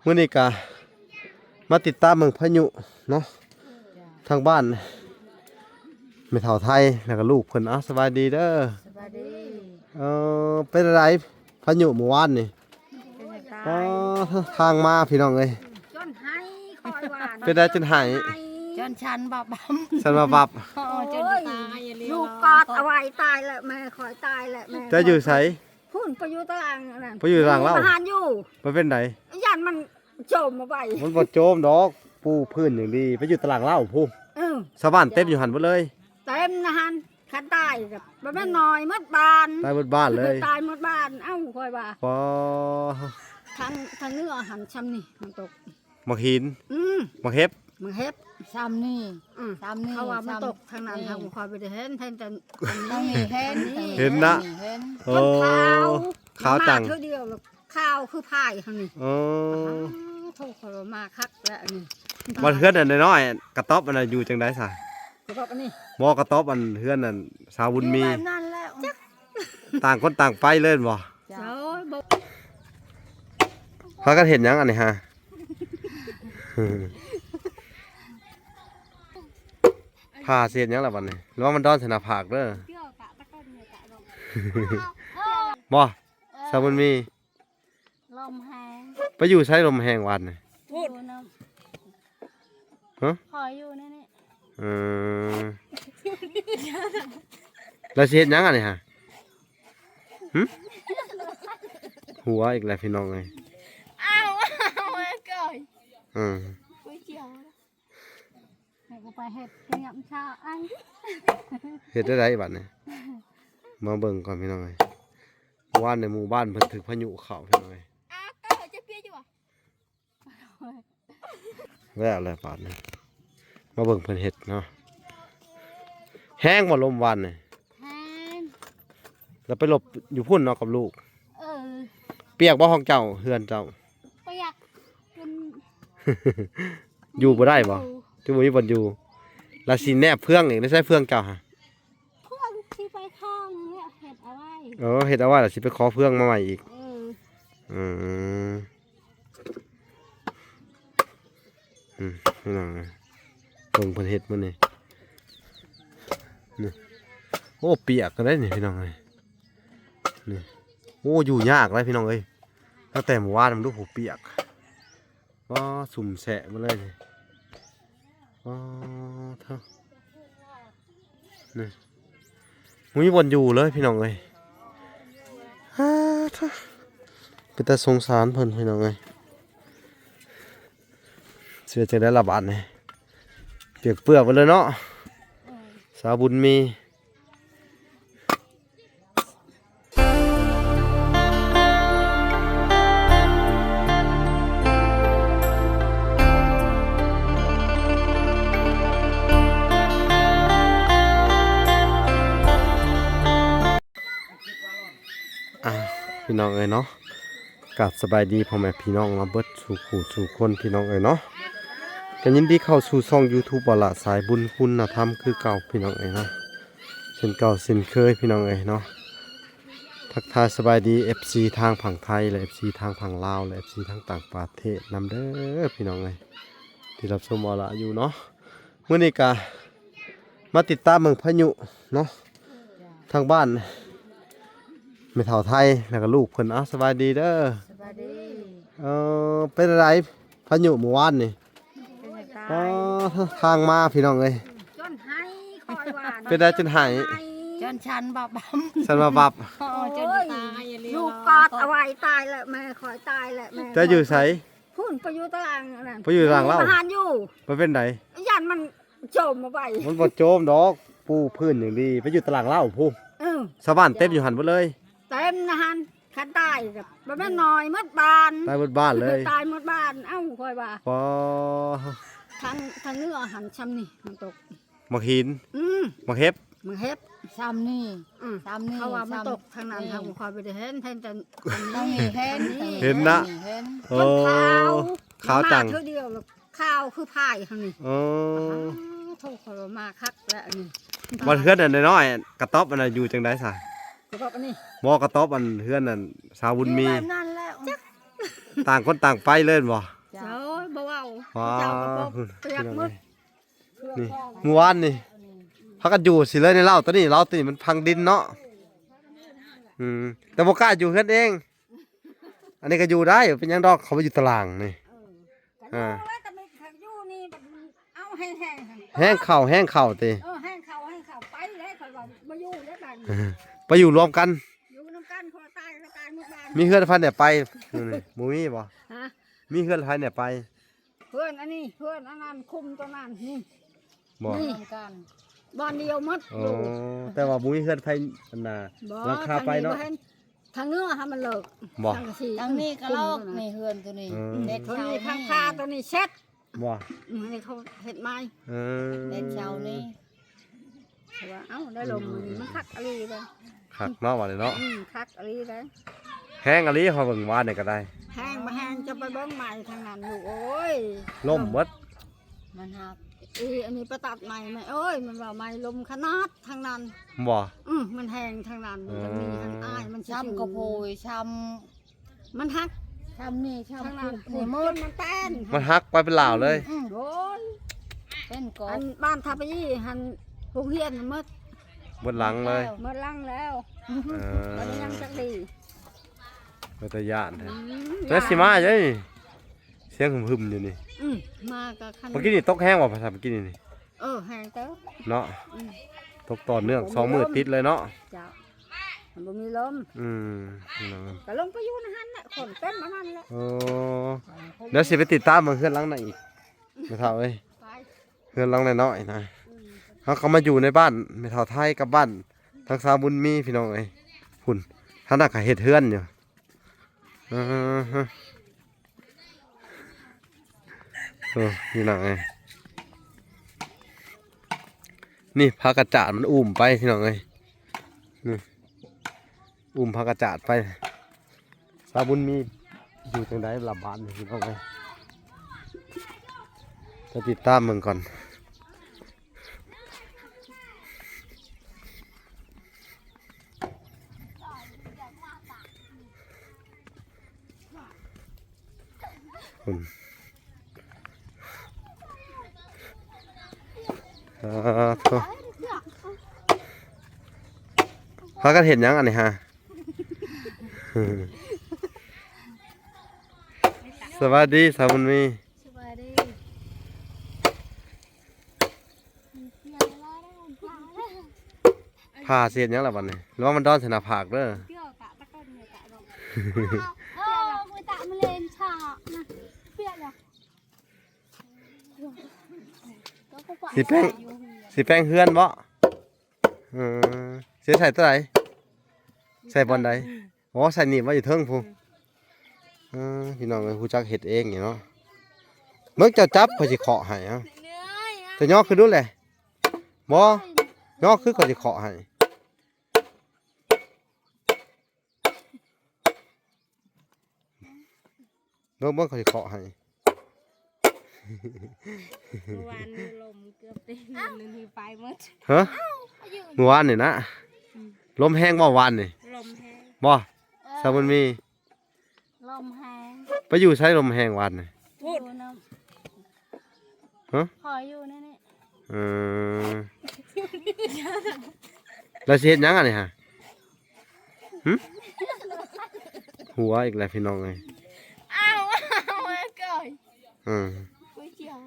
มื้อนี้ก็มาติดตามเมืองพายุเนาะทางบ้านแม่เฒ่าไทยแล้วก็ลูกเพิ่นสบายดีเด้อสวัสดีเป็นอะไรพายุเมื่อวานนี่ทางมาพี่น้องเอ้ยจนให้คอยหวาน เป็นได้จนหายจนฉันบับฉันมาบับจนตายลูกกอดเอาไว้ตายแหละแม่คอยตายแหละแม่จะอยู่ไสพุ่นไปอยู่ตารางนั่นไปอยู่ตารางเล่าทหารอยู่ไปเป็นไหนยันมันโจมมาไปมันบ่โจมดอกปูพื้นอย่างดีไปอยู่ตารางเล่าพูชาวบ้านเต็มอยู่หันหมดเลยเต็มนะฮันขันตายกับบ่แม่นน้อยหมดบ้านตายหมดบ้านเลยตายหมดบ้านเอ้าคอยว่าพอทางเนื้อหันช้ำนี่มันตกมักหินมักเฮ็บมันเฮ็บช้ำนี่เขาว่ามันตกทางนั้นทางคอยไปเห็นแต่เห็นนะโอ้ขาวจังเท่าเดียวข้าวคือพายทางนี้โทษเขามาคักแล้วนี่บ่เฮือนอันน้อยกระต๊อบอันอยู่จังได๋ซะกระต๊อบอันนี้บ่กระต๊อบอันเฮือนอันสาวบุญมีนั่นแหละต่างคนต่างไปเล่นบ่พากันเห็นยังอันนี้ฮะผ่าเสียนยังล่ะบัดนี้หรือว่ามันดอนสนาผากเด้อบ่สาวบุญมีลมแห้งไปอยู่ใช้ลมแห้งวันนี่พูดฮะขออยู่นี่แล้วเสียนยังอันนี้ฮะหัวอีกแล้วพี่น้องเลยเอาก่อยไปเจียวให้กูไปเห็ดเงียบชาอันเห็ดได้ไรบัดเนี่ยมาเบิ่งก่อนพี่น้องเลยว่านในหมู่บ้านเพิ่นถึงพายุเข้าพี่น้องเลยแล้วอะไรบัดเนี่ยมาเบิ่งเพิ่นเห็ดเนาะแห้งบ่ลมวันเนี่ยแล้วไปหลบอยู่พุ่นเนาะกับลูกเปียกบ่ห้องเจ้าเฮือนเจ้าเปียกอยู่บ่ได้บ่จะบ่มีบ่อยู่ลาสิแนบเฟืองอีกไม่ใช่เฟืองเจ้าฮะเฟืองที่ไปท่องเนี่ยเห็ดเอาไว้เห็ดเอาไว้แล้วสิไปขอเฟืองมาใหม่อีกนี่น้องเบิ่งเพิ่นเฮ็ดมื้อนี้นี่โอ้เปียกกันได้นี่พี่น้องเอ้ยนี่โอ้อยู่ยากเลยพี่น้องเอ้ยตั้งแต่เมื่อวานมันดูเปียกก็สุ่มแฉะมาเลยนี่เท่านี่มีบนอยู่เลยพี่น้องเอ้ยเป็นแต่สงสารเพิ่นพี่น้องเอ้ยเสียใจได้ระบาดเนี่ยเปียกเปื้อนไปเลยเนาะสาวบุญมีพี่น้องเอ้ยเนาะกับสบายดีพ่อแม่พี่น้องมาเบิดสู่ขู่สู่คนพี่น้องเอ้ยเนาะกันยินดีเข้าสู่ช่อง YouTube บละสายบุญคุณธรรมคือเก่าพี่น้องเอ้ยเนาะเช่นเก่าเช่นเคยพี่น้องเอ้ยเนาะทักทายสบายดี FC ทางฝั่งไทยและ FC ทางฝั่งลาวและ FC ทางต่างประเทศนำเด้อพี่น้องเอ้ยที่รับชมบละอยู่เนาะมื้อนี้ก็มาติดตามเมืองพายุเนาะทางบ้านแม่เฒ่าไทยแล้วก็ลูกเพิ่นสบายดีเด้อสบายดีเป็นอะไรพายุเมื่อวานนี่ทางมาพี่น้องเอ้ยจนให้คอยหวานเป็นได้จนหายจนฉันบับฉันมาบับจนตายลูกกอดเอาไว้ตายแหละแม่คอยตายแหละแม่จะอยู่ไสพุ่นไปอยู่ตารางนั่นไปอยู่ตารางเล่าทหารอยู่ไปเป็นไหนยันมันโจมมาไปมันบ่โจมดอกปูพื้นอย่างดีไปอยู่ตารางเล่าพูชาวบ้านเต็มอยู่หันหมดเลยเต็มนะฮันขันตายกับบ่แม่นน้อยหมดบ้านตายหมดบ้านเลยตายหมดบ้านเอ้าคอยว่าพอทางเนื้อหันช้ำนี่มันตกมักหินมักเฮ็บมันเฮ็บช้ำนี่เขาว่ามันตกทางนั้นทางคอยไปเห็นแต่เห็นนะขาวจังเท่าเดียวข้าวคือพายทางนี้โทษเขามาคักแล้วนี่บ่เฮือนอันน้อยกระต๊อบอันอยู่จังได๋ซะกระต๊อบอันนี้บ่กระต๊อบอันเฮือนอันสาวบุญมีนั่นแหละ ต่างคนต่างไปเลยบ่ เจ้าบ่เว้า ว้า เจ้าก็บ่ ว เปียกหมด นี่เมื่อวานนี่พักกันอยู่สิเลยในเล่าตัวนี้เล่าตัวนี้มันพังดินเนาะแต่บ่กล้าอยู่เฮือนเอง อันนี้ก็อยู่ได้เป็นหยังดอกเขาไปอยู่ตารางนี่ ก็รู้ว่าแต่ไม่ขังอยู่นี่แบบเอาแห้งๆ แห้งเข่าติ แห้งเขาไปเลยเขาว่าบ่อยู่ได้บ้าน ไปอยู่รวมกัน อยู่นำกันขอตายก็ตายหมดบ้าน มีเฮือนพันเนี่ยไปนี่บ่มีบ่ ฮะ มีเฮือนพันเนี่ยไป เพื่อนอันนี้เพื่อนอันนั้นคุมตัวนั้นนี่ บ่ นี่กันบ้านเดียวหมด อ๋อ อยู่ แต่ว่าบ่มีเฮือนพันอันน่ะ บ่ หลังคาไปเนาะ ทางเนื้อให้มันเลิก บ่ ทางสี ทางนี้ก็ลอกนี่เฮือนตัวนี้ เด็ เด็ ด ด ตัว เชา นี้ นี่ ทางคาตัวนี้เช็ด บ่ นี่เขาเห็ดไม้ เออ เด็ดเชานี่ แต่ว่าเอ้าได้ลมมันคักอะไรเลย คักเนาะว่าเลยเนาะ คักอะไรเลย แห้งอะลีเขาเบิ่งว่าเนี่ยก็ได้ แห้งมาแห้งจะไปเบิ้งใหม่ทางนั้นอยู่โอ้ย ล่มเบิด มันหัก อันนี้ไปตัดใหม่ไหมเอ้ยมันว่าใหม่ลมขนาดทางนั้น บ่ มันแห้งทางนั้นมันมีทางอ้ายมัน ช้ำกระโพยช้ มันหัก ำช้ำนี่ ทาง ช้ำ นั้น นี่ มื มื ด ด มันแป้น มันฮักไปเป็นลาวเลย โอ้ย เป็นก อั บ นบ้านทับยี่หันผู้เฮียนมืด เบิดหลังเลย มืดลังแล้ว เอ ตอนนี้ยังจักดี เบิดตะยานแท้แล้วสิมาเจ้ยเสียงหึมๆอยู่นี่ มากับคัน เมื่อกี้นี่ตกแห้งบ่ภาษาเมื่อกี้นี่ แห้งเต้า เนาะตกต่อเนื่อง2มื้อติดเลยเนาะ เจ้ามันบ่มีลม นี่น้อง ก็ลงไปอยู่ในหันน่ะคนเต็มมานั่นแหละ โอ้เดี๋ยวสิไปติดตามเบิ่งเฮือนหลังนั้นอีกไม่เท่าเอ้ย ไป เฮือนหลังน้อยๆนะเขามาอยู่ในบ้านไม่เท่าไทยกับบ้านทางสาวบุญมีพี่น้องเอ้ยพุ่นท่านน่ะก็เฮ็ดเฮือนอยู่ฮะนี่น้องเอ้ยนี่พากระจาดมันอุ้มไปพี่น้องเอ้ยนี่อุ้มพากระจาดไปสาวบุญมีอยู่จังไดหลับบ้านนี่พี่น้องเอ้ยจะติดตามมึงก่อนคุณพากันเห็นยังอันนี้ฮะ สวัสดีสาวบุญมี สวัสดี ผ่าเสียดยังล่ะบัดนี้หรือว่ามันดอนสนาผากเด้อ เปรี้ยวกะตะก้อนเนี่ยกะลงมือตะมันเลนชานะเปรี้ยวอ่ะ สิแป้งสิแป้งเฮือนบ่เสียใส่ตัวไหนใส่บอลใดอ๋อใส่หนีบไว้อยู่เทิงพูพี่น้องเอ้ยฮู้จักเฮ็ดเองนี่เนาะเบิ่งเจ้าจับเขาสิเคาะให้เอ้าแต่ย่อคือดูแหละบ่ย่อคือเขาสิเคาะให้เบิ่งเขาสิเคาะให้ วันลมเกือบเต็มนึงที่ไฟหมด ฮะเมื่อวานนี่นะลมแห้งบ่วานนี่ ลมแห้ง บ่สาวบุญมี ลมแห้ง ไปอยู่ใช้ลมแห้งวานนี่ พูด ฮะ พออยู่นี่นี่ เออแล้วสิเฮ็ดหยังอ่ะนี่ฮะหึหัวอีกแล้วพี่น้องเอ้ย อ้าวมาก่อย อืม ก๋วยเตี๋ยว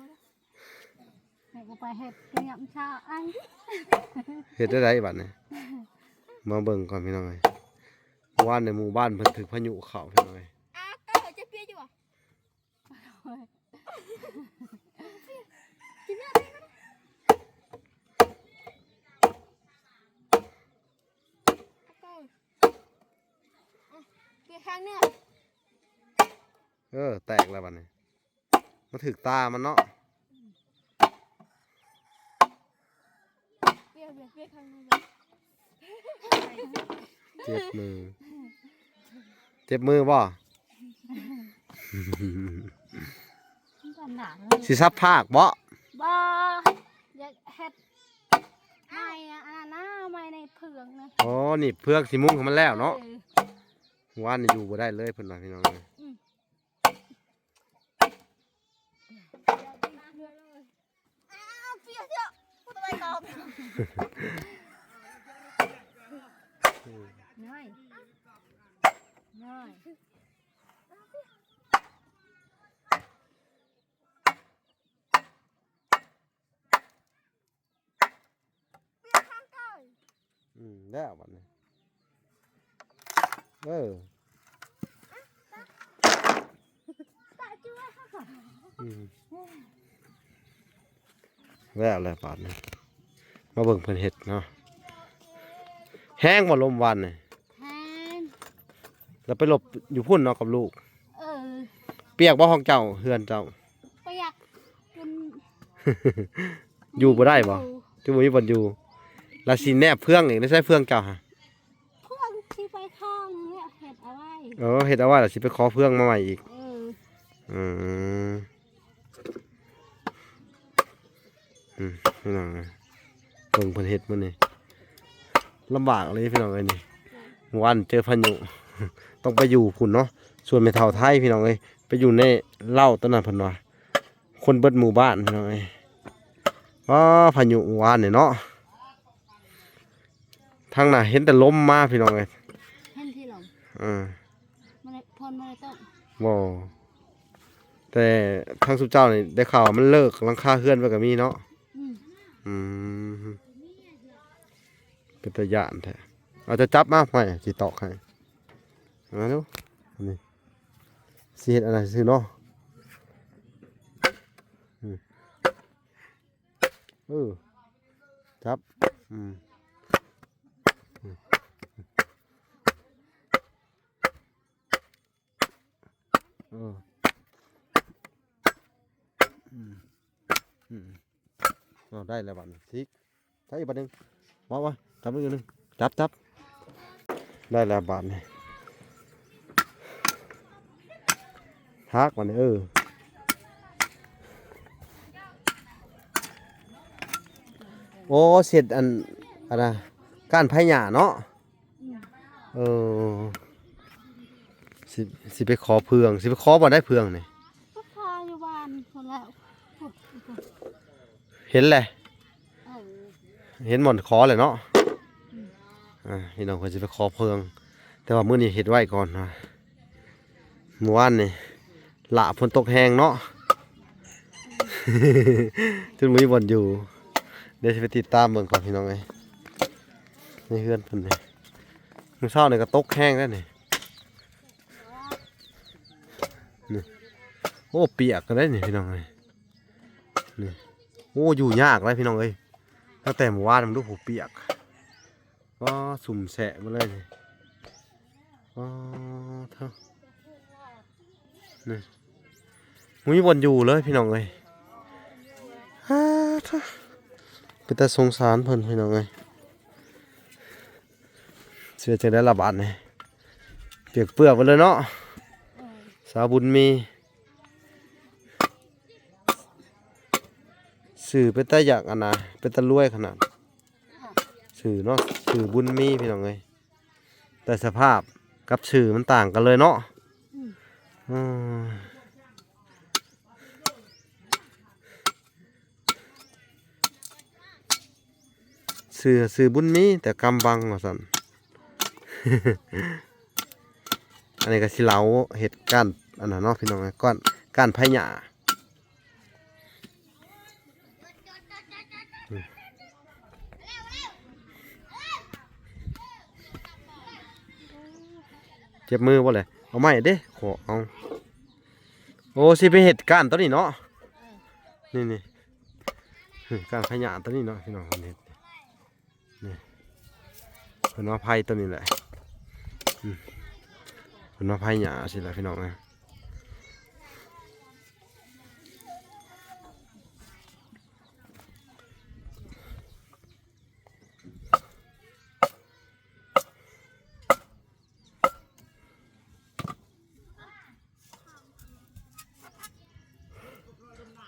ให้กูไปเฮ็ดเตรียมชาไอ้ เฮ็ดได้ไดบัดนี้มาเบิ่งก่อนพี่น้องเอ้ยว่านในหมู่บ้านเพิ่นถึกพายุเข้าพี่น้องเอ้ย อ้าวก็จะเปรี้ยวอยู่อ่ะเปรี้ยวข้างเนี่ย แตกแล้วบัดนี้มาถึกตามันเนาะ เปรี้ยวข้างเนี่ย เจ็บมือเจ็บมือบ่ กันหนา สิซับภาคบ่ บ่อยากเฮ็ดไม่อันนั้นนะไม่ในเผือกนะ อ๋อนี่เพือกสิมุ้งของมันแล้วเนาะว่านนี่อยู่บ่ได้เลยเพิ่นว่าพี่น้องเอ้ย บน้อยน้อยได้บัดนี้ตาจ้วยค่ะ แล้วอะไรบาดนี้มาเบิ่งเพิ่นเฮ็ดเนาะแห้งบ่ลมวันนี่ แฮน แล้วไปหลบอยู่พุ่นเนาะกับลูก เออ เปียกบ่ห้องเจ้าเฮือนเจ้า ประหยัดเป็น อยู่บ่ได้บ่จุบ่มีบ่อยู่แล้วสิแนบเฟืองอีกได้ใช้เฟืองเจ้าฮะ เพื่อนที่ไปข้างเนี่ยเห็ดเอาไว้ เฮ็ดเอาไว้แล้วสิไปขอเฟืองมาใหม่อีก เออ อืมพี่น้องเอ้ยเบิ่งเพิ่นเฮ็ดมื้อนี้ลำบากเลยพี่น้องเอ้ยนี่เมื่อวานเจอพายุ ต้องไปอยู่พุ่นเนาะส่วนแม่เฒ่าไทยพี่น้องเอ้ยไปอยู่ในเล่าตอนนั้นเพิ่นว่าคนเบิดหมู่บ้านพี่น้องเอ้ยพายุเมื่อวานนี่เนาะทางน่ะเห็นแต่ลมมาพี่น้องเอ้ย เห็นที่หลง อ่า มันเลยพ่นมันเลยต้ม บ่แต่ทางสุเจ้านี่ได้ข่าวว่ามันเลิกหลังคาเฮือนไปก็มีเนาะ อืม อืมเป็นตะยานแท้เอาจะจับมาไม่สิตอกให้มาดูอันนี้สิเฮ็ดอะไรซื้อเนาะจับเอาได้แล้วบัดนี้ทิกใช้อีกบัดหนึงมาจับอีกอันหนึงจับได้แล้วบัดนี้ฮักบัดนี้โอ้เสร็จอันอะไรก้านไผ่หญ้าเนาะสิไปขอเพืองสิไปขอบ่ได้เพืองนี่ ก็พาอยู่บ้านคนแล้ว เห็นแหละ เออ เห็นหมอนขอเลยเนาะพี่น้องคนสิไปขอเพือง แต่ว่ามื้อนี้เฮ็ดไว้ก่อนนะเมื่อวานนี่ละฝนตกแห้งเนาะ จนมีบ่อนอยู่เดี๋ยวจะไปติดตามเบิ่งก่อนพี่น้องเอ้ยในเฮือนเพิ่นนี่มื้อเช้านี่ก็ตกแห้งแล้วนี่โอ้เปียกกันได้นี่พี่น้องเอ้ยนี่โอ้อยู่ยากเลยพี่น้องเอ้ยตั้งแต่เมื่อวานมันดูหูเปียกก็สุ่มแสะมาเลยนี่เท่านี่มีบ่อนอยู่เลยพี่น้องเอ้ยเป็นแต่สงสารเพิ่นพี่น้องเอ้ยเสียใจได้ระบาดนี่เปียกเปื้อนไปเลยเนาะสาวบุญมีสื่อเป็นตาอยากอันนะเป็นตารวยขนาดสื่อเนาะสื่อบุญมีพี่น้องเอ้ยแต่สภาพกับสื่อมันต่างกันเลยเนาะสื่อบุญมีแต่กำบังว่าซั่น อันนี้ก็สิเหลาเห็ดก้านอันนั้นเนาะพี่น้องก้านไผ่หญ้าเจ็บมือบ่เลยเอาไม้เด้ขอเอาโอ้สิไปเห็ดก้านตัวนี้เนาะนี่ก้านไผ่หญ้าตัวนี้เนาะพี่น้องเห็ดนี่เป็นว่าไผ่ตัวนี้แหละเป็นว่าไผ่หญ้าสิแหละพี่น้องนะ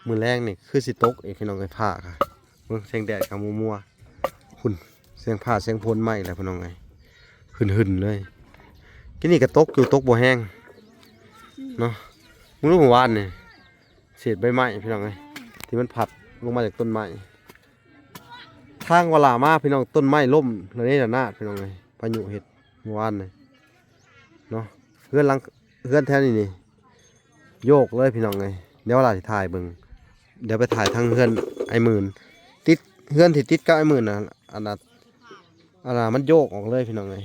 มือแรกนี่คือสิตกเอกพี่น้องไอ้ผ้าค่ะเมื่อเสียงแดดกับมัวคุณเสียงผ้าเสียงพ้นไหมแล้วพี่น้องไงหึนเลยที่นี่ก็ตกอยู่ตกบ่แห้งเนาะมึงรู้เมื่อวานนี่เศษใบไม้พี่น้องไงที่มันผัดลงมาจากต้นไม้ ทางเวลามาพี่น้องต้นไม้ล่มแล้วนี่นาดพี่น้องเลยพายุเห็ดเมื่อวานเลยเนาะเพื่อนหลังเพื่อนแท้นี่โยกเลยพี่น้องเลยเดี๋ยวเวลาที่ถ่ายเบิ่งเดี๋ยวไปถ่ายทางเพื่อนไอ้หมื่นติดเพื่อนที่ติดกับไอ้หมื่นนะอันนั้นมันโยกออกเลยพี่น้องเลย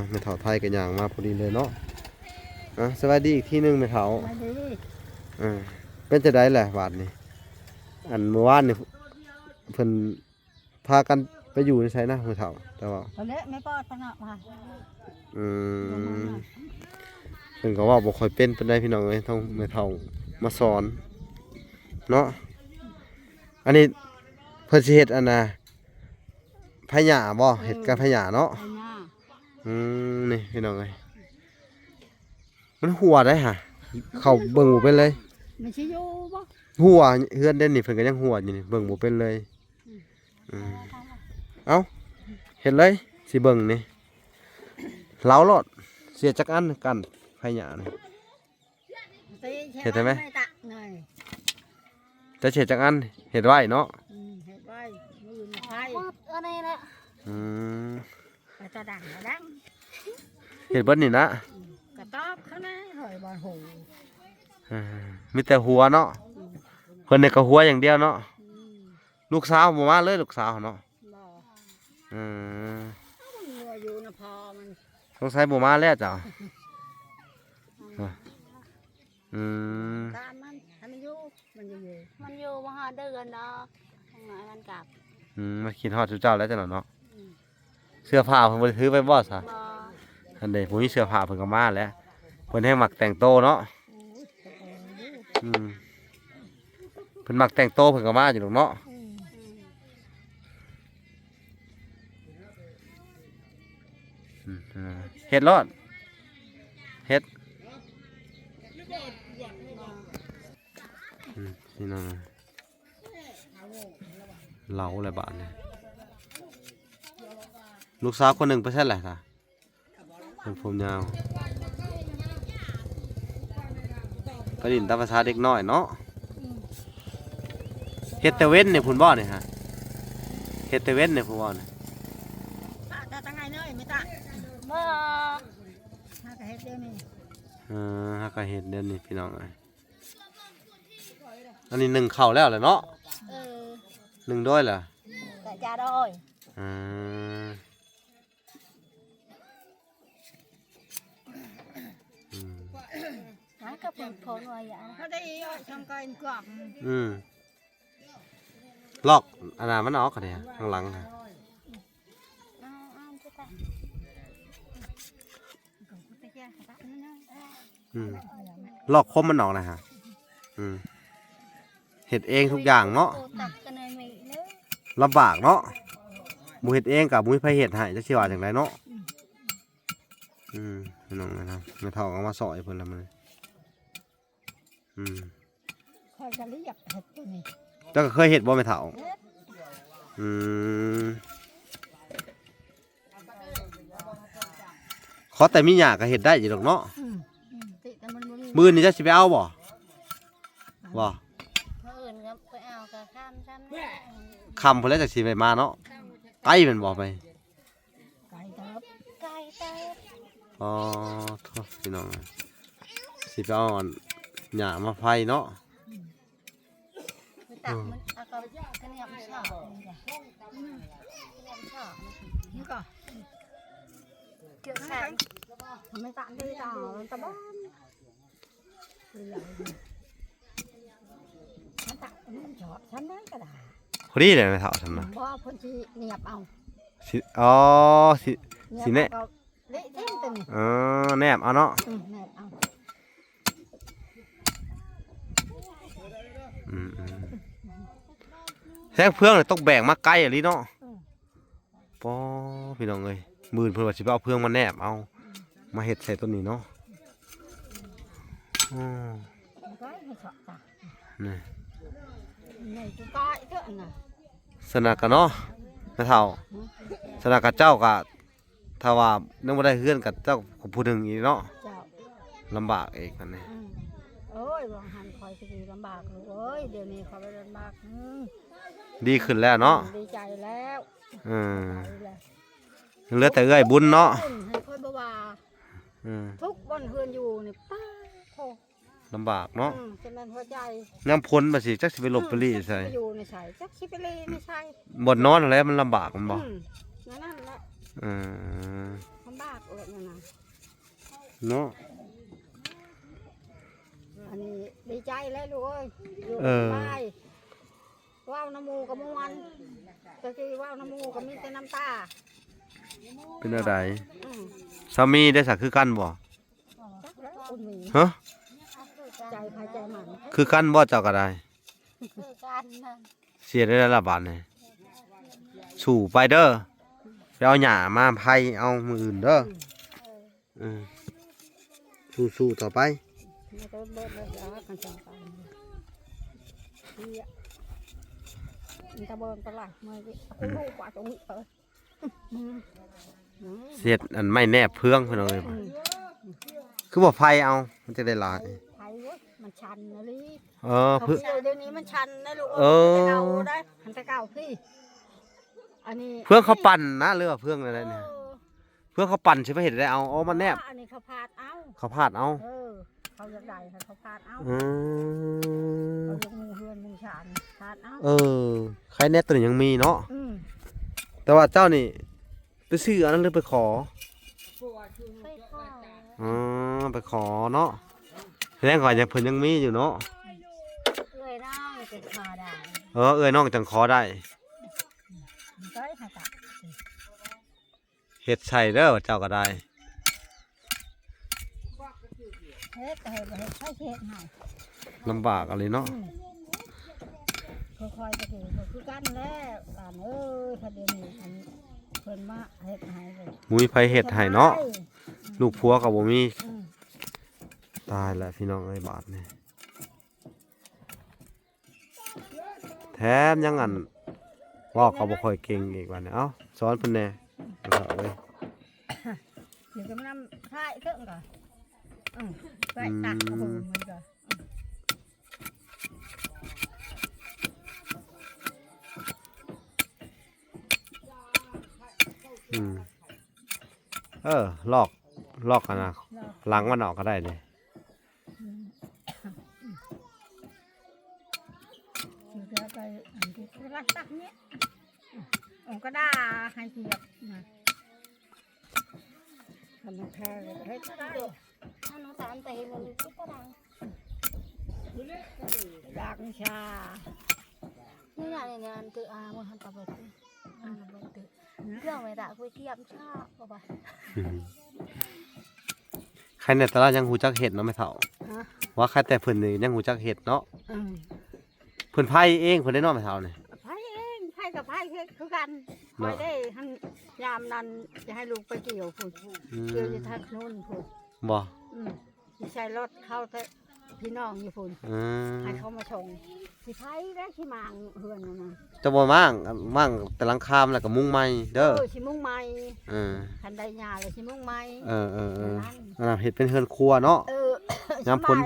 ไม่เท่าไทยกันอย่างมาพอดีเลยเนาะสวัสดีอีกที่นึงไม่เท่าเป็นจะได้แหละบาทนี่อันเมื่อวานนี่เพิ่นพากันไปอยู่ในไสนะไม่เท่าแต่ว่า ตอนนี้ไม่ปอดปะเนาะมา เพิ่นก็ว่าบ่ค่อยเป็นปานใดพี่น้องเอ้ยต้องไม่เท่ามาสอนเนาะอันนี้เพิ่นสิเฮ็ดอันน่ะพญาบ่เฮ็ดกับพญาเนาะ ไอ้หน้า นี่พี่น้องเอ้ยมันหัวได้ฮะเข้าเบิ่งบ่เป็นเลย ไม่ใช่อยู่บ่ หัวเฮือนเด่นนี่เพิ่นก็ยังหัวอยู่นี่เบิ่งบ่เป็นเลยเอ้าเฮ็ดเลยสิเบิ่งนี่เล้าโลดเสียจักอันกันพญานี่ เห็นไหม ตักหน่อย จะเสียจักอันเฮ็ดไว้เนาะ เห็ดไว้มือไผ่อันนี้แหละ กระตาดังกระดัง เฮ็ดเบิดนี่นะ กระตอบข้างในหอยบอลหู มีแต่หัวเนาะเพิ่นนี่ก็หัวอย่างเดียวเนาะลูกสาวบ่มาเลยลูกสาวเนาะ บ่ อืม งัวอยู่นะพอมัน สงสัยบ่มาแล้วจ้ะอืม ตามมันให้มันอยู่มันอยู่มาหาเดือนเนาะทำไงมันกลับ มาคิดฮอดทุกเจ้าแล้วจ้ะเนาะเสื้อผ้าเพิ่นบ่ได้ถือไปบ่ซะ บ่ อันใดบ่มีเสื้อผ้าเพิ่นก็มาแล้วเพิ่นให้มักแต่งโตเนาะเพิ่นมักแต่งโตเพิ่นก็มาอยู่ดอกเนาะเฮ็ดรอดเฮ็ดนี่น้องเหลาอะไรบ้านเนี่ยลูกสาวคนหนึ่งไปใช่แหละค่ะเป็นผมยาวกระดิ่นตามภาษาเด็กน้อยเนาะเฮ็ดแต่เว้นเนี่ยพุ่นบ่เนี่ยฮะเฮ็ดแต่เว้นเนี่ยพุ่นบ่เนี่ย ตาตั้งไงเนยไม่ตาบ่ถ้าก็เฮ็ดเดี๋ยวนี้ ฮักก็เฮ็ดเด่นนี่พี่น้องเอ้ยอันนี้หนึ่งเข่าแล้วแหละเนาะหนึ่งด้วยเหรอ แต่จะได้ หากับผลไว้อย่างเขาได้ทำการกรอก ลอกอันนั้นมันออกกันเนี่ยข้างหลังค่ะลอกคมมันออกนะฮะเห็ดเองทุกอย่างเนาะลำบากเนาะหมูเห็ดเองกับหมูไผเห็ดให้จะเชื่อว่าอย่างไรเนาะพี่น้องนะครับไม่เท่าเอามาสอยเพิ่นละมันคอยจะเรียกเห็ดตัวนี้ เจ้าก็เคยเห็ดบ่ไม่เท่าขอแต่มีหยาก็เห็ดได้อยู่ดอกเนาะมือนี่จะสิไปเอาบ่เพื่อนก็ไปเอากระข้ามซ้ำ คำเพิ่นแล้วจะสิไปมาเนาะไกลแม่นบ่ไป ไก่เติบไก่เติบ อ๋อโทษพี่น้องสิไปเอาหญ้ามาไฟเนาะตักมันเอากระเนียมชอบนี่ก็เกี่ยวแขนไม่ตักได้ต่อตะบ้านฉันตักมันชอบฉันได้ก็ได้ พอดีเลยไม่เท่าฉันนะ เพราะพ้นที่เนียบเอา อ๋อสิแน่ เละเท่งตึง แนบเอาเนาะ แนบเอา แซงเพื่องเลยต้องแบ่งมาไกลอะไรเนาะป้อพี่น้องเอ้ยมื่นเพื่อนว่าสิไปเอาเพื่องมาแนบเอามาเห็ดใส่ต้นนี้เนาะก็ให้ชอบจ้ะ นี่ ในตัวก้อยเถอะน่ะ สนากะเนาะไม่เท่าสนากะเจ้ากะถ้าว่านึกว่าได้เฮือนกับเจ้าผู้หนึ่งอีกเนาะ เจ้า ลำบากเองกันนี่ โอ้ย ยบางหันคอยสิลำบากลูกเอ้ยเดี๋ยวนี้เขาไปลำบากดีขึ้นแล้วเนาะดีใจแล้ว เหลือแต่เอ้อยบุญเนาะให้ค่อยบ่ว่าทุกวันเฮือนอยู่นี่ป้าโธ่ลำบากเนาะฉะนั้นหัวใจน้ำพ้นมาสิจักสิไปหลบไปลี่ใส่อยู่ในใส่จักสิไปลี่ไม่ใช่บ่นอนแล้วมันลำบากมันบ่นั่นแหละลำบากเลยนะเนาะอันนี้ดีใจแล้วลูกเอ้ยอยู่ไปว่าวน้ำมูกับมวนตะกี้ว่าวน้ำมูกับมีแต่น้ำตาเป็นอะไรสามีได้สักคือกันบ่ฮะใจภายใจมันคือกันบ่เจ้าก็ได้เสียได้ละบาทนี่สู่ไปเด้อไปเอาหญ้ามาไผเอามืออื่นเด้อสู้ต่อไปตะเบินตลาดมาคุณลูกกว่าตรงนี้เสียดอันไม่แนบเพื่องพี่น้องเลยคือบ่ไฟเอามันจะได้หลายไฟมันชันนะลิเพื่อเดี๋ยวนี้มันชันนะลูกเก่าได้หันแต่เก่าพี่อันนี้เพื่องเขาปั่นนะเรือเพื่องอะไรเนี่ยเพื่องเขาปั่นใช่ไหมเห็นได้เอามันแนบอันนี้เขาพาดเอาเขาจะได้เขาพาดเอาเขายกมือเฮือนมือฉานพาดเอาใครแน่ตัวนี้ยังมีเนาะแต่ว่าเจ้านี่ไปซื้ออันนั้นหรือไปขอไปขอเนาะแรงก่อนยังเพิ่นยังมีอยู่เนาะเอ้ยน้องจะขอได้เอ้ยน้องจังขอได้เฮ็ดใส่เด้อเจ้าก็ได้เฮ็ดให้ใช้เฮ็ดให้ลำบากอะไรเนาะค่อยๆจะคือกันแล้วกันถ้าเดี๋ยวนี้เพิ่นมาเฮ็ดให้มุ้ยไผเฮ็ดให้เนาะลูกผัวกับบ่มีตายแล้วพี่น้องเอ้ยบาทนี่แถมยังอันว่าเขาบ่ค่อยเก่งอีกว่าเนี่ยเอ้าสอนเพิ่นแน่เอาเว้ยเดี๋ยวจะมานำถ่ายเถิงก่อนใส่ตักเอาเบิ่งมันก่อนลอกกันนะหลังมันออกก็ได้เลยจะไปอันที่รักตักเนี้ยก็ได้ให้เกียบนะทำมาแค่ให้ได้ถ้าน้องสามแต่เห็นมันก็ดังดังชานี่เนี่ยตัวมันทำตะเบิดเรื่องไม่ได้คุยเทียมชาป่ะใครในตลาดยังหูจักเห็ดเนาะไม่เท่าว่าใครแต่เพิ่นนี่ยังหูจักเห็ดเนาะเพิ่นไผ่เองเพิ่นได้นอนไม่เท่านี่ไผ่เองไผ่กับไผ่คือกันคอยได้ทั้งยามนั้นจะให้ลูกไปเกี่ยวพุ่นเกี่ยวจะทักนู่นพุ่นบ่จะใช้รถเข้าพี่น้องอยู่พุ่นให้เขามาชงสิไผ่ได้สิมังเฮือนนะจะบ่มั่งแต่หลังคามแล้วก็มุ้งไม้เด้อสิมุ้งไม้คันใดหญ้าเลยสิมุ้งไม้เฮ็ดเป็นเฮือนครัวเนาะน้ำพุ่น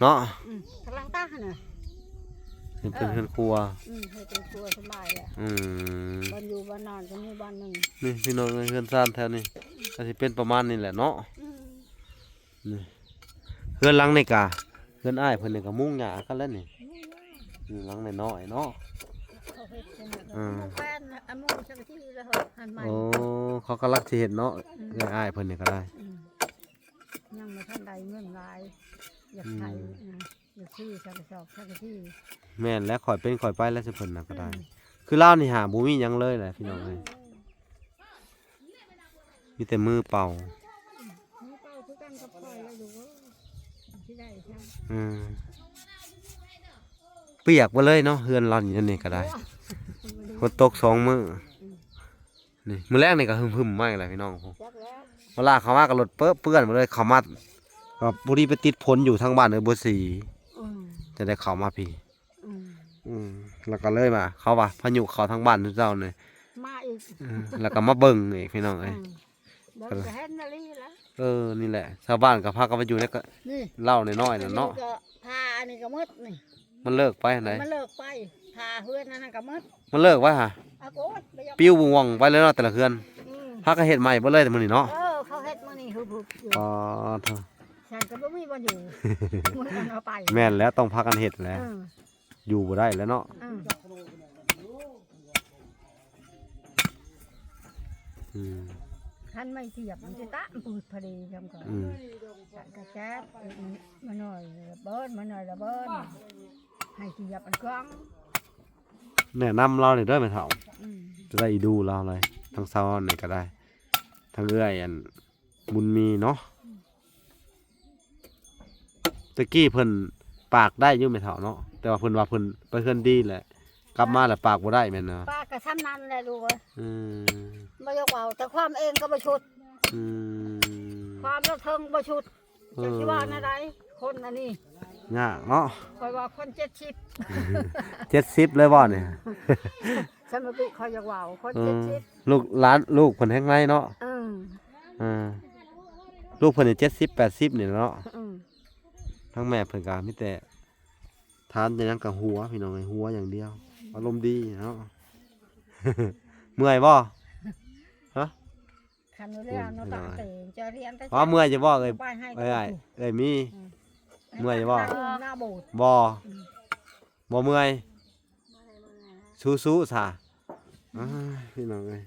เนาะกำลังตั้งน่ะเฮ็ดเป็นเฮือนครัวเฮ็ดเป็นครัวสบายแหละบ้านอยู่บ้านนอนก็มีบ้านนึงนี่พี่น้องเฮือนซ่านแถวนี้ก็สิเป็นประมาณนี้แหละเนาะนี่เฮือนหลังนี่กะเฮือนอ้ายเพิ่นนี่ก็มุ้งหญ้ากันแล้วนี่หลังน้อยๆเนาะเขากำลังสิเฮ็ดเนาะเฮือนอ้ายเพิ่นนี่ก็ได้ยังมาท่านใดเงินหลายอยากไทยอยากซื้อสักสอบสักที่แม่นแล้วข่อยเป็นข่อยไปแล้วสิเพิ่นน่ะก็ได้คือลาวนี่หาบ่มีหยังเลยแหละพี่น้องเอ้ยมีแต่มือเป่าคือกันกับข่อยแล้วอยู่ที่ได้ใช่เปียกไปเลยเนาะเฮือนเราอย่างนี้ก็ได้ฝนตก2 มื้อนี่มื้อแรกนี่ก็หึมๆมากเลยพี่น้องเวลาเขามากับรถเปื้อนมาเลยเขามากับบุรีไปติดผลอยู่ทางบ้านบัวสีจะได้เขามาพี่แล้วก็เลยมาเขาว่าพายุเขาทางบ้านทุกเจ้าเลยมาอีกแล้วก็มาเบิ่งอีกพี่น้องเอ้ย บ่จะเห็นนาลีแล้ว นี่แหละชาวบ้านก็พากันไปอยู่แล้วก็ นี่ เล่าน้อยๆน่ะเนาะ ก็พาอันนี้ก็หมดนี่ มันเลิกไปไหน มันเลิกไปพาเพื่อนนั่นก็หมด มันเลิกไว้ฮะ อาโกดไปยก ปิ้ววงไปเลยเนาะแต่ละเฮือน อืม พากันเฮ็ดใหม่เบ่เลยแต่มื้อนี้เนาะ เขาเฮ็ดมื้อนี้ฮึบๆอยู่ อ๋อเถอะ ฉันก็บ่มีบ่อยู่มื้อนั้นเอาไป แม่นแล้วต้องพากันเฮ็ดแหล้ว อืม อยู่บ่ได้แล้วเนาะ อืม อืม คันไม่เสียบมันสิตะปืดพอดีจำก่อน อืม ฉันก็แจ๊บมาหน่อยระเบิ้ลมาหน่อยระเบิ้ลให้เสียบอันกล้อง แนะนำเราหน่อยเด้อแม่เฒ่า อืม จะได้ดูเราเลยทั้งเซาไหนก็ได้ทั้งเอื้อยอันบุญมีเนาะตะกี้เพิ่นปากได้อยู่แม่เฒ่าเนาะแต่ว่าเพิ่นว่าเพิ่นไปเพิ่นดีแหละกลับมาแล้วปากบ่ได้แม่นเนาะ ป้าก็ซ้ำนั้นแหละลูกเอ้ย อืม บ่ยกเอาแต่ความเองก็บ่ชุด อืม ความระเทิงบ่ชุดจะสิว่าอะไรคนอันนี้ ยากเนาะ คอยว่าคน70 70เลยบ่เนี่ย สมบิเขาอยากว่าคน อืม 70 ลูกหลานลูกเพิ่นแฮงไรเนาะ อืม อ่าลูกเพิ่นนี่70 80นี่เนาะ อืม ทั้งแม่เพิ่นก็มีแต่ทานแต่หยังกับหัวพี่น้องไอ้หัวอย่างเดียวอารมณ์ดีเนาะ เมื่อยบ่ฮะ คันเรียนเนาะตาเตจะเรียนแต่ อ๋อเมื่อยจะบ่เอ้ย ไปให้ เอ้ยมีเมื่อยบ่ หน้าโบสถ์ บ่บ่เมื่อยสู้ๆซะอ้ายพี่น้องเอ้ย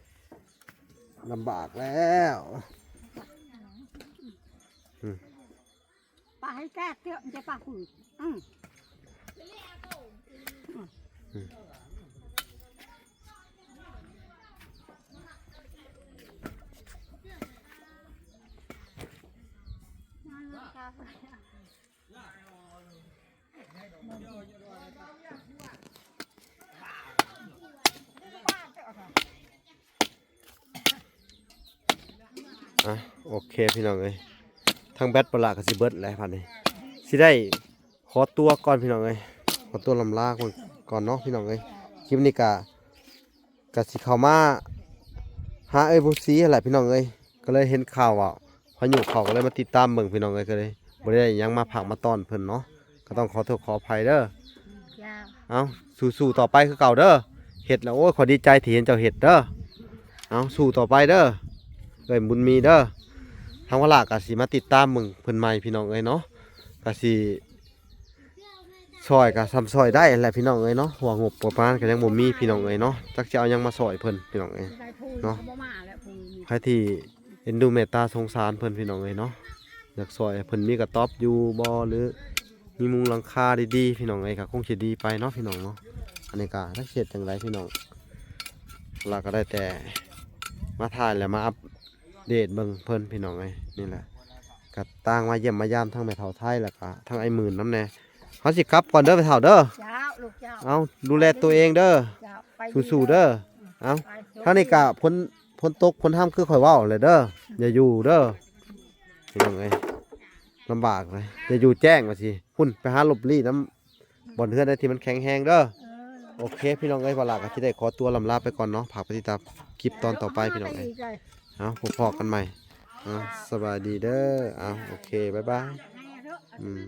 ลำบากแล้ว ป้าให้แก้เตี้ยจะป้าฝืนอ่ะโอเคพี่น้องเอ้ยทางแบตปลาก็สิเบิดแล้วพันนี้สิได้ขอตัวก่อนพี่น้องเอ้ยขอตัวลำลาก่อนเนาะพี่น้องเอ้ยคลิปนี้ก็สิเข้ามาหาเอ้ยผู้ซีอะไรพี่น้องเอ้ยก็เลยเห็นข่าวว่าพายุเขาก็เลยมาติดตามเบิ่งพี่น้องเอ้ยก็เลยบ่ได้หยังมาผักมาต้อนเพิ่นเนาะก็ต้องขอโทษขออภัยเด้อ ยาว เอาสู้ๆต่อไปคือเก่าเด้อเฮ็ดแล้วโอ้ยขอดีใจที่เห็นเจ้าเฮ็ดเด้อเอาสู้ต่อไปเด้อเอ้ยบุญมีเด้อทางวลาก็สิมาติดตามมึงเพิ่นใหม่พี่น้องเอ้ยเนาะก็สิซอยก็ซ้ำซอยได้แหละพี่น้องเอ้ยเนาะหัวงบประมาณก็ยังบ่มีพี่น้องเอ้ยเนาะจักสิเอาหยังมาซอยเพิ่นพี่น้องเอ้ย ได้พูด เนาะ บ่มาแล้วพูด ใครที่เอ็นดูเมตตาสงสารเพิ่นพี่น้องเอ้ยเนาะอยากซอยให้เพิ่นมีกระต๊อบอยู่บ่หรือมีมุงหลังคาดีๆพี่น้องเอ้ยก็คงสิดีไปเนาะพี่น้องเนาะอันนี้ก็ได้เฮ็ดจังไดพี่น้องเราก็ได้แต่มาถ่ายแล้วมาอัปเดตเบิ่งเพิ่นพี่น้องเอ้ยนี่แหละก็ต่างมาเยี่ยมมายามทั้งแม่เฒ่าไทยแล้วก็ทั้งไอ้หมื่นนำแน่เฮาสิกลับก่อนเด้อแม่เฒ่าเด้อ เจ้าลูกเจ้า เอาดูแลตัวเองเด้อ เจ้าไป สู้ๆเด้อเอา เท่านี้กะพ้นตกพ้นห้ามคือข่อยเว้าเลยเด้ออย่าอยู่เด้อพี่น้องเอ้ยลำบากเลยอย่าอยู่แจ้งว่าสิหุ่นไปหาหลบลี่น้ำบ่อนเฮือนได้ที่มันแข็งแรงเด้อโอเคพี่น้องเอ้ยเวลาก็สิได้ขอตัวลำลาไปก่อนเนาะฝากไปติดตามคลิปตอนต่อไปพี่น้องเอ้ยเอาพบกันใหม่เอาสบายดีเด้อเอาโอเคบ๊ายบาย ให้เถอะ อืม